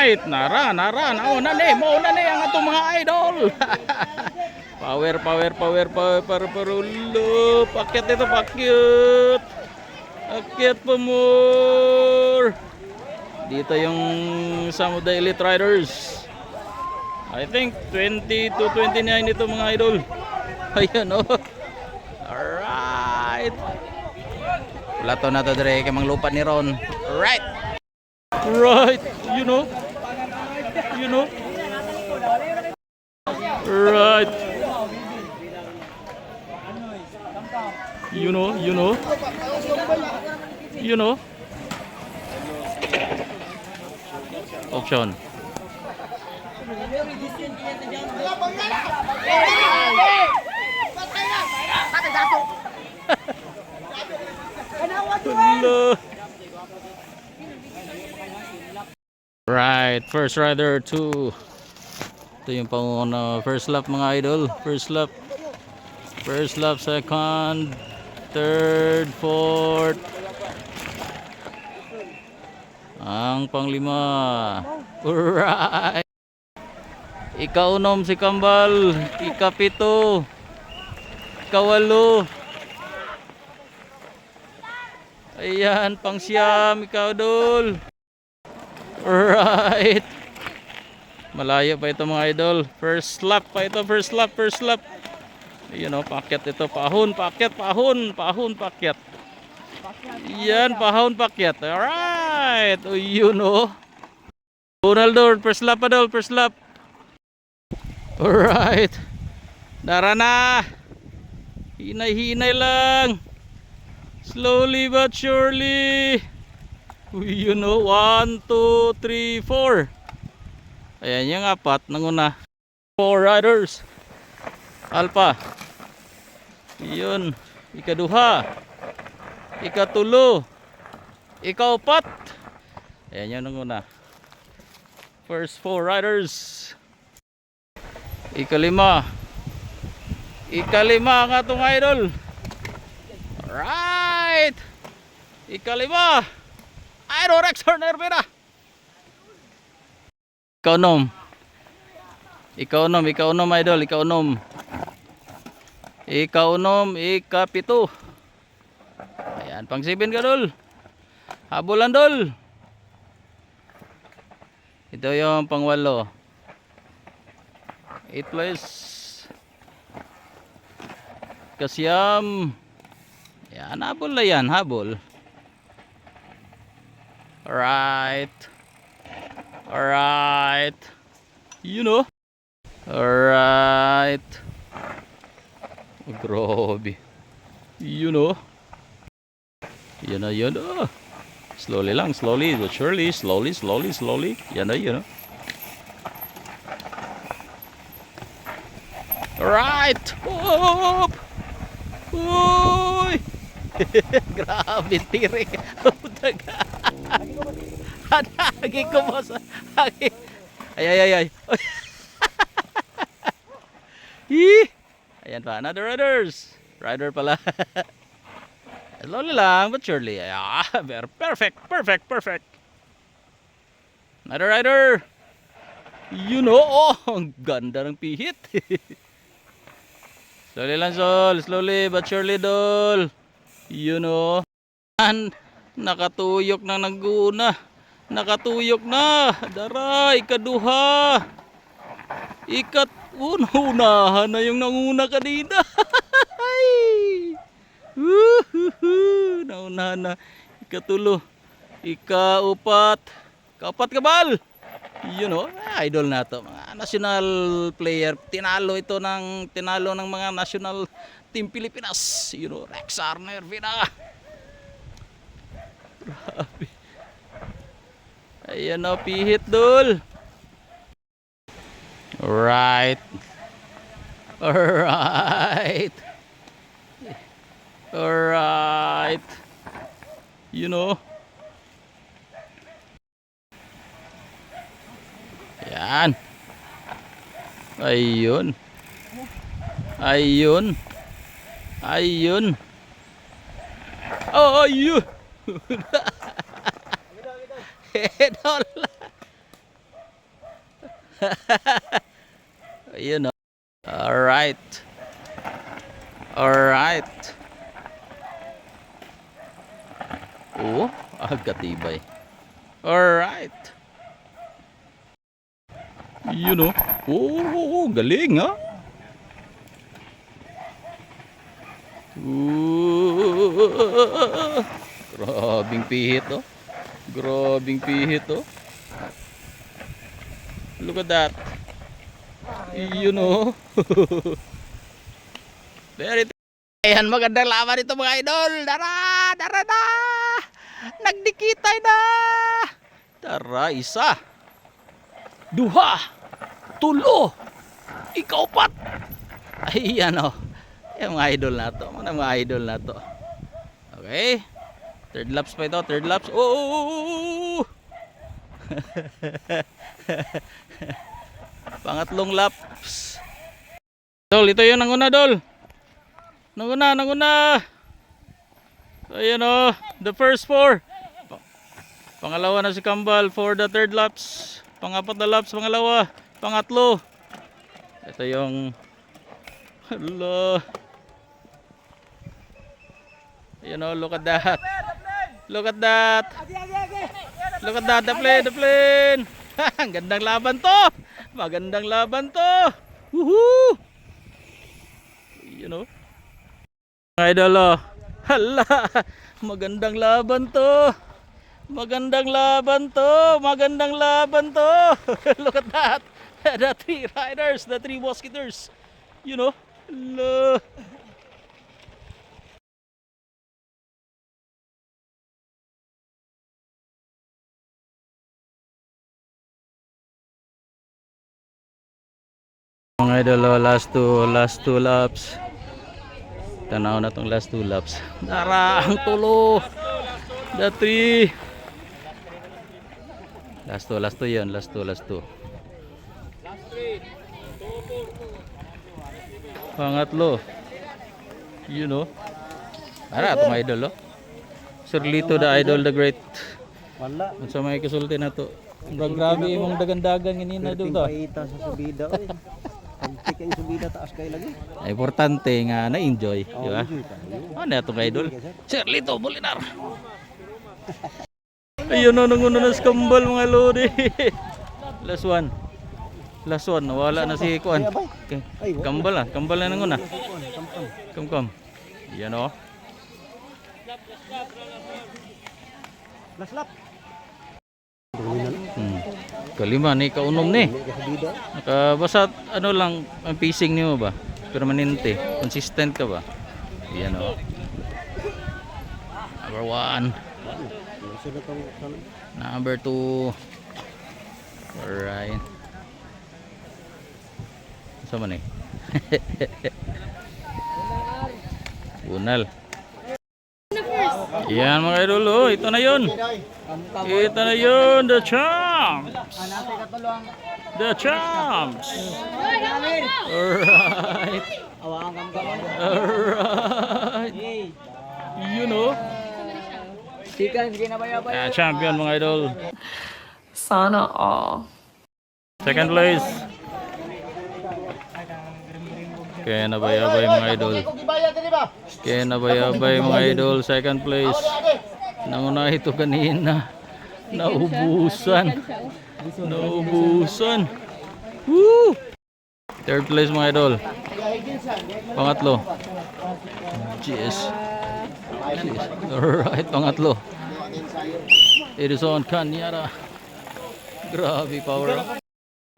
Alright, nara, nauna ni ang atong mga idol. Power, parulo. Pakyat ito, pakyat. Akyat pa more. Dito yung some of the elite riders. I think 20 to 29 ito mga idol. Ayan o. Alright. Plato na to dire kay mang lupa ni Ron. Right. Right. You know. Right. You know. Option. Right, first rider 2. Ito yung pang first lap mga idol. First lap, second, third, fourth. Ang panglima. Alright. Ikaunom si Kambal. Ikapito. Ikawalo. Ayan, pang siyam. Ikaw, Dol. Alright. Malayo pa ito mga idol. First lap pa ito. First lap. Ayan o, pakyat ito. Pahon, pakyat. Yan, pahon, pakyat. Alright. O, yun o. Ronaldo, first lap pa, Dol. First lap. Alright. Dara na. Hinay lang. Slowly but surely. You know, 1, 2, 3, 4. Ayan yung apat nanguna. 4 riders. Alpha. Yun. Ikaduha. Ikatulo. Ikaupat. Ayan yung nanguna. First 4 riders. Ikalima ang atong idol. Alright. Ikalima. Idol Rexor Nervina. Ikaunom idol. Ikaunom, ikapito. Ayan, pang 7 ka, Dol. Habulan, Dol. Ito yung pang 8. 8 plus Kasyam. Yan, habol na yan, habol. Alright. You know. Alright. Oh, grabe. You know. Yan na. Slowly lang, but surely. Slowly. Yan na. Alright. Up. Uy. Grabe tirik. Lagi ko boss. Ay. Ayan pa, another rider pala. Slowly lang but surely. Perfect. Another rider. You know, ang ganda ng pihit. Slowly lang, Sol. Slowly but surely, Dol. You know. Nakatuyok na naguna. Dara, ikaduha. Unahan na yung nanguna kanina. Naunahan na. Ikatulo. Ikaupat. Kaupat ka, Bal. You know, idol na to. Mga national player. Tinalo ng mga national team Pilipinas. You know, Rexor Nervina. Grabe. Ayan o, pihit, Dol. Alright. You know. Yan. Ayun. Oh, ayun. Hedol. Ayun, oh. Alright. Alright. Oh, agkatibay. Alright. Yun, oh. Oh, galing, ha? Grabing pihit, oh. Grabing pihit, oh. Look at that. Yun, oh. Very. Ayan, magandang laban ito mga idol. Dara, dara na. Nagdikitay na. Tara, isa. Duha. Tulo. Ikaupat. Ayan, oh. Yung mga idol na to. Mga idol na to. Okay. Third laps pa ito. Third laps. Oh! Pangatlong laps. Dol, ito yun. Nanguna, Dol. Nanguna. Ayan, oh. The first four. Pangalawa na si Kambal for the third laps. Pangapat na laps. Pangalawa. Pangatlo. Ito yung... Hello. You know, look at that. Look at that. Look at that, the plane. Ang gandang laban to. Magandang laban to. Woohoo! You know. Idol, oh. Hala. Magandang laban to. Magandang laban to. Magandang laban to. Look at that. The three riders, the three musketeers. You know. Hala. Mga idol, oh, last two laps. Tanaw na tong last two laps. Dara ang tulo. The three. Last two yun. Last two. Pangatlo. You know. Ara itong idol, oh. Sir Lito the idol, the great. Wala. Unsa may kasulti na to. Grabe imong dagan-dagan ganina dito to. Paita sa subida oy. Pagtik ang subida taas kay lagi. Importante nga na-enjoy, di ba? Ano itong idol? Sir Lito Molinar. Ayun na nanguna na sa Kambal mga lodi. Last one, nawala na si Kuan. Okay. Kambal na nanguna. Kam. Yan, oh. Last lap. Kalima ni kaunom ni. Nakabasa ano lang ang pacing niyo ba? Permanente, consistent ka ba? Yan, oh. Number 1. Number 2. Alright. Sama ni. Bunal. Yan mga idol, oh, ito na yun. Ito na yun, the champs. The champs. Alright. Alright. You know. Champion mga idol. Sana all. Second place. Kaya nabayabay mga idol. Kaya nabayabay mga idol. Second place. Nanguna ito kanina. Naubusan. Woo! Third place mga idol. Pangatlo. Cheers. Alright, pangatlo. Edison Kanyara. Grabe power.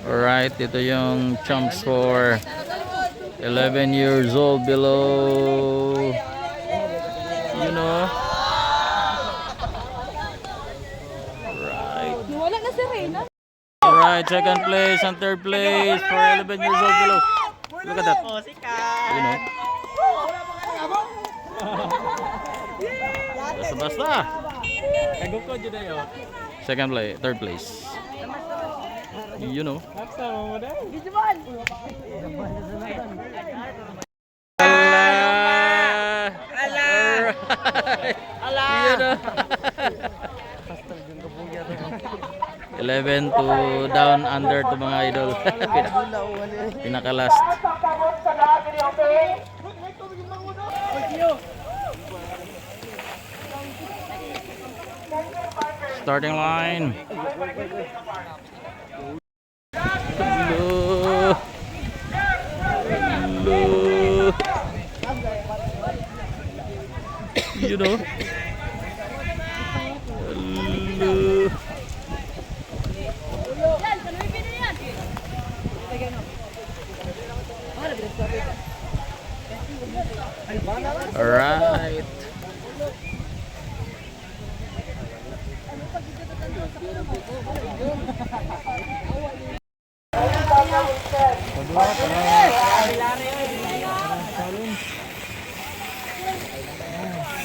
Alright, ito yung champs for 11 years old below. You know. Right. Wala na si Reyna. Alright, second place and third place for 11 years old below. Look at that. You know. Basta. Second place, third place. You know. 11 to down under to mga idol. Pinaka-last. Starting line. Hello. Hello. You know. Hello. All right.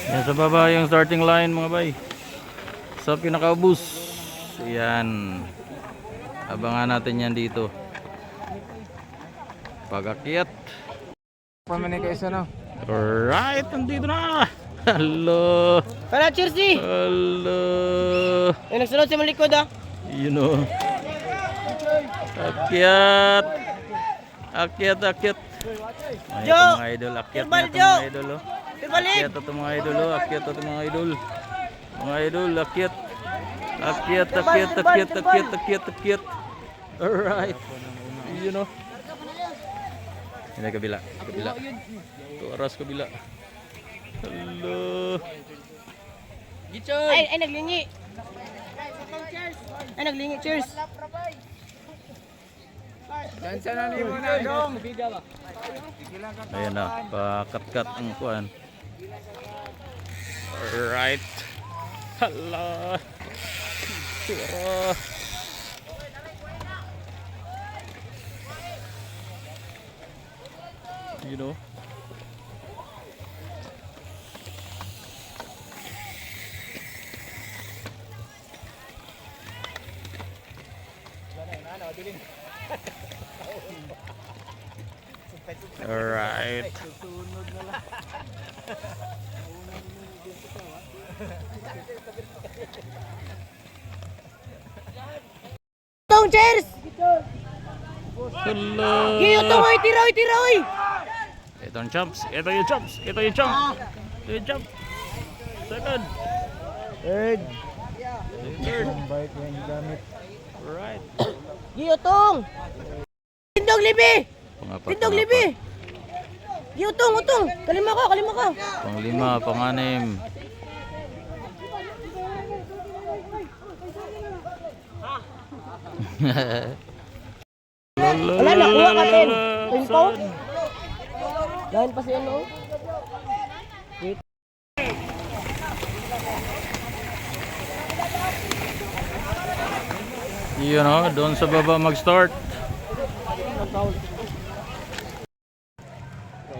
Yan sa baba yung starting line mga bay. Sa pinakaubos. Yan. Abangan natin yan dito. Pag-akyat. Pamani kayo sa no? Alright, nandito na. Hello. Para Chelsea! Hello. Yung nagsunod sa malikod ah. You know. Akyat. Akyat. Ay, ito mga idol. Akyat na ito mga idol. Oh. Akyat ito mga idol. Oh. Akyat ito mga idol. Mga idol, akyat. Akyat. Alright. You know. Ini kabila. Ito aras kabila. Hello. Ay, naglingi. Ay, naglingi. Cheers! Ayan na, pakat-kat ang kuhan. Alright. Hala. Sura. You know. Alright. Tong, cheers! Hello. Giyo tong, oy, tiroy! Ito yung chumps. Ito yung chump. Ito yung chump. Second. Third. Alright. Giyo tong! Tindog libi! Tindog libi! Giyo tong, utong! Kalima ka! Pang-5, pang-6. Wala, nakuha ka, Ten. Tempo? Dahil pa si ano? You know, doon sa baba mag-start.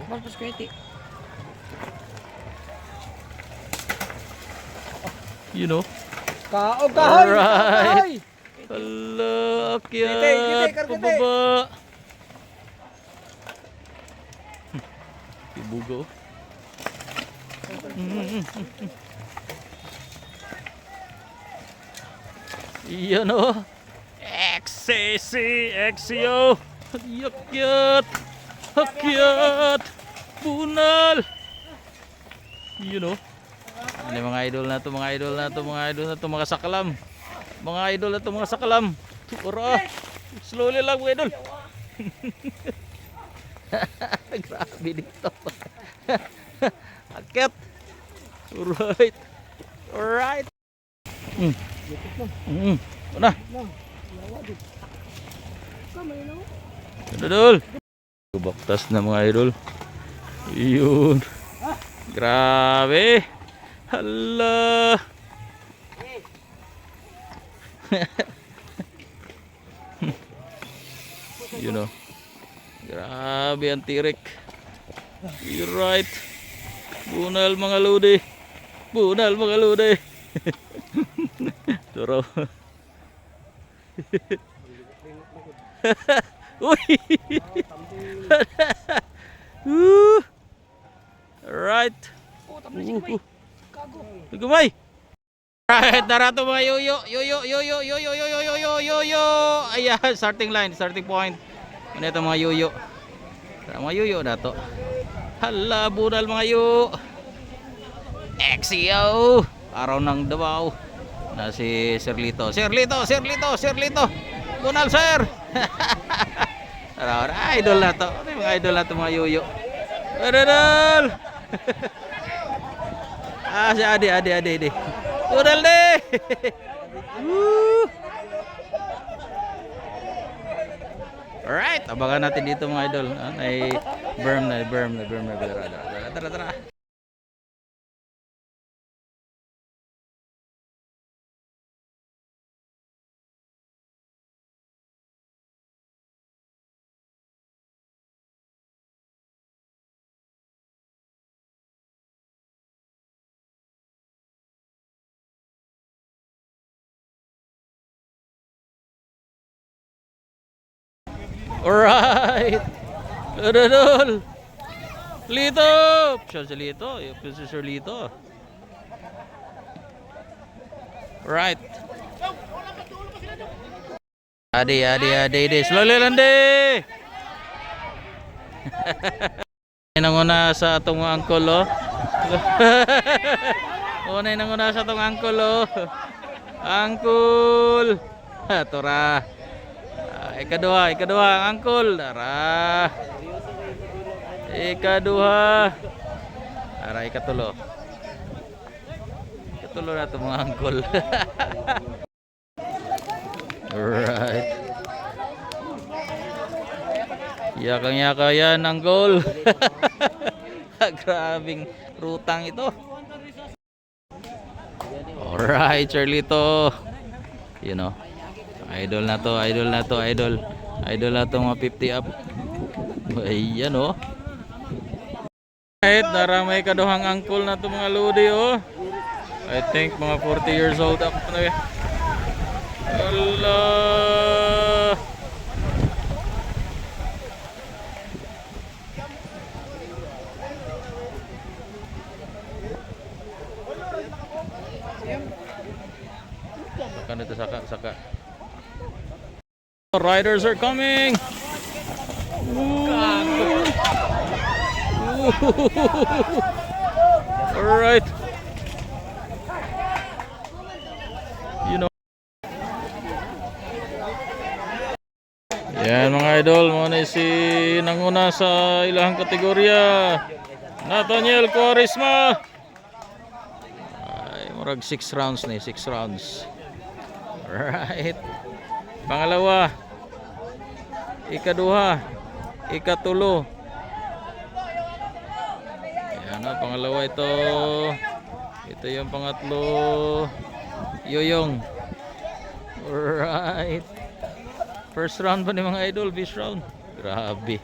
Marcos Crete. You know. Kaog kahoy! Alright. Hala, akyat. Pababa. Ibugo. Iyan o. XCO. Akyat. Bunal. You know. Ano yung mga idol na to, mga sakalam. Mga sakalam. Ura. Slowly lang mga idol. Grabe dito. Akyat. Alright. Una. Idol. Baktas na mga idol. Yun. Grabe. Hala. You know. Grabe ang tirik. You're right. Bunal mga lodi. Turo. Uy. Alright. Gumay. Right, darato mga yoyo. Yoyo, yoyo, yoyo, yoyo, yoyo, yoyo. Ayan, starting line, starting point. Ano ito mga yoyo? Mga yoyo na to. Hala, bunal mga yoyo. XCO. Araw ng Davao. Na si Sir Lito. Sir Lito, Sir Lito, Sir Lito. Bunal, sir. Idol na to. Ano yung mga idol na to mga yoyo? Idol. Si Adi. Bunal deh. Alright, abangan natin dito mga idol. Ay berm na. Tara. Alright. Idol. Lito. Siya si Lito. Yung si Sir Lito. Right. Adi. Slowly lang di. Nanguna sa atong uncle oh. Unay nanguna sa atong uncle oh. Uncle. Tora. Ikaduha ang uncle. Tara. Ikaduha. Tara, ikatulo. Ikatulo na ito mga uncle. Alright. Yakang-yaka yan, uncle. Grabing rutang ito. Alright, Charlito. You know. Idol na to mga 50 up. Ayan oh. Right, naramay kaduhang uncle na to mga lodi oh. I think mga 40 years old up na eh. Allah. Saka. Riders are coming. All right. You know. Yan mga idol, mo na si nanguna sa ilang kategorya. Nathaniel Quaresma. Ay, murag 6 rounds na 6 rounds. All right. Pangalawa, ikaduha, ikatulo. Ayan na, pangalawa ito. Ito yung pangatlo. Yoyong. Alright. First round pa ni mga idol, first round. Grabe.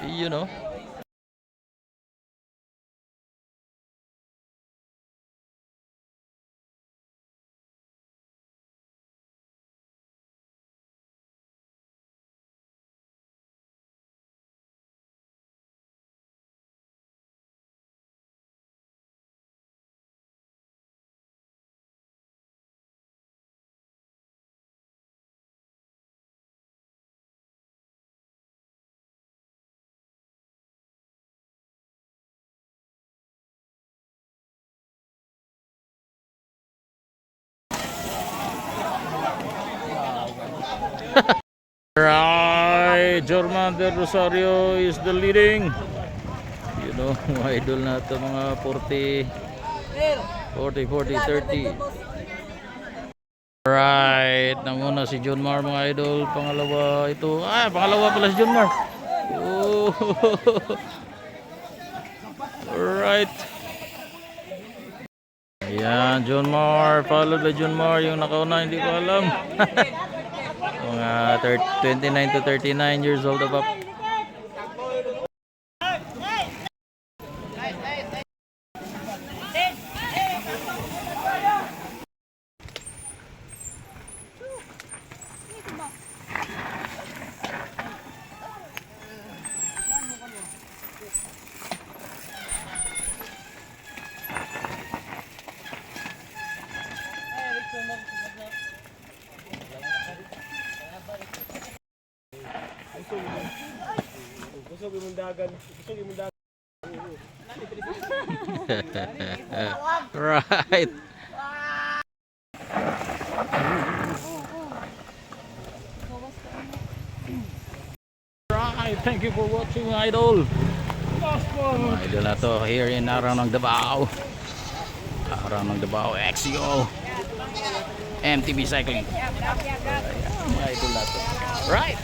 You know. Right, Jorman Del Rosario is the leading. You know, mga idol na ito mga 40, 30. Right, nanguna si John Mar mga idol. Pangalawa ito. Pangalawa pala si John Mar. Oh. Alright. Ayan, John Mar. Followed by John Mar. Yung nakauna, hindi ko alam. Mga 29 to 39 years old above. Right. Right, thank you for watching, Idol. Mga idol na to here in Arang ng Davao. Arang ng Davao, XCO. MTB Cycling. Mga idol na to. Right.